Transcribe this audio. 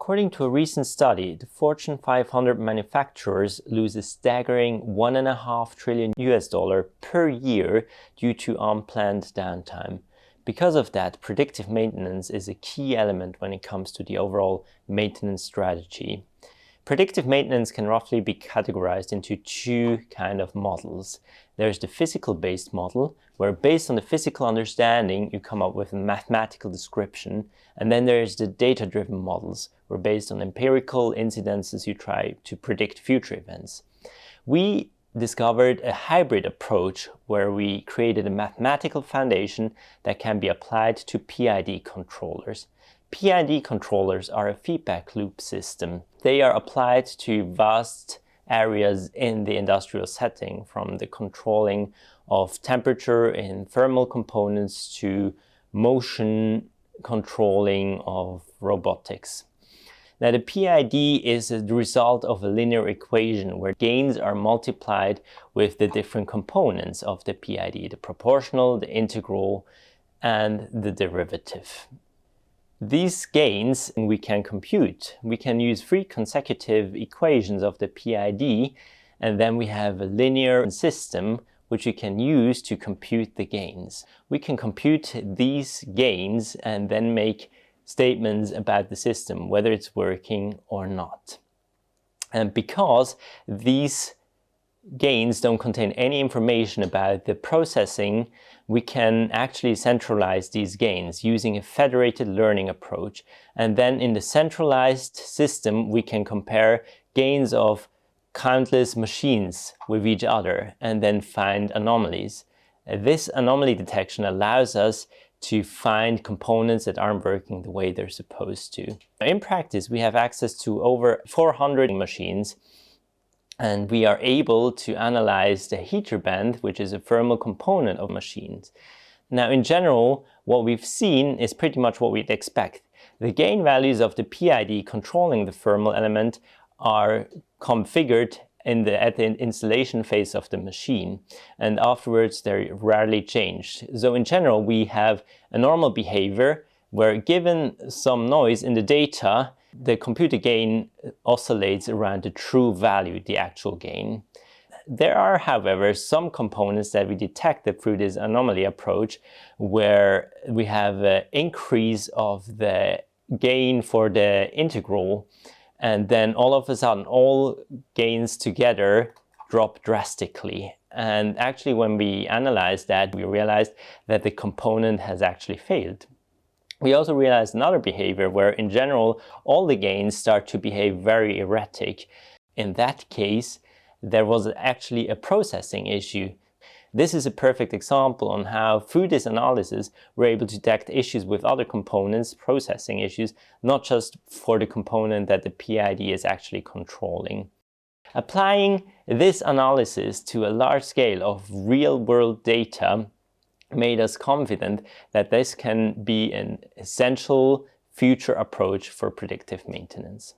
According to a recent study, the Fortune 500 manufacturers lose a staggering $1.5 trillion per year due to unplanned downtime. Because of that, predictive maintenance is a key element when it comes to the overall maintenance strategy. Predictive maintenance can roughly be categorized into two kind of models. There's the physical-based model, where based on the physical understanding, you come up with a mathematical description. And then there's the data-driven models, where based on empirical incidences, you try to predict future events. We discovered a hybrid approach where we created a mathematical foundation that can be applied to PID controllers. PID controllers are a feedback loop system. They are applied to vast areas in the industrial setting, from the controlling of temperature in thermal components to motion controlling of robotics. Now, the PID is the result of a linear equation where gains are multiplied with the different components of the PID, the proportional, the integral, and the derivative. These gains we can compute. We can use 3 consecutive equations of the PID, and then we have a linear system which we can use to compute the gains. We can compute these gains and then make statements about the system, whether it's working or not. And because these gains don't contain any information about the processing, we can actually centralize these gains using a federated learning approach. And then in the centralized system, we can compare gains of countless machines with each other and then find anomalies. This anomaly detection allows us to find components that aren't working the way they're supposed to. In practice, we have access to over 400 machines, and we are able to analyze the heater band, which is a thermal component of machines. Now, in general, what we've seen is pretty much what we'd expect. The gain values of the PID controlling the thermal element are configured at the installation phase of the machine, and afterwards they're rarely changed. So in general, we have a normal behavior where, given some noise in the data, the computed gain oscillates around the true value, the actual gain. There are, however, some components that we detected through this anomaly approach where we have an increase of the gain for the integral, and then all of a sudden all gains together drop drastically. And actually, when we analyzed that, we realized that the component has actually failed. We also realized another behavior where, in general, all the gains start to behave very erratic. In that case, there was actually a processing issue. This is a perfect example on how, through this analysis, we're able to detect issues with other components, processing issues, not just for the component that the PID is actually controlling. Applying this analysis to a large scale of real-world data made us confident that this can be an essential future approach for predictive maintenance.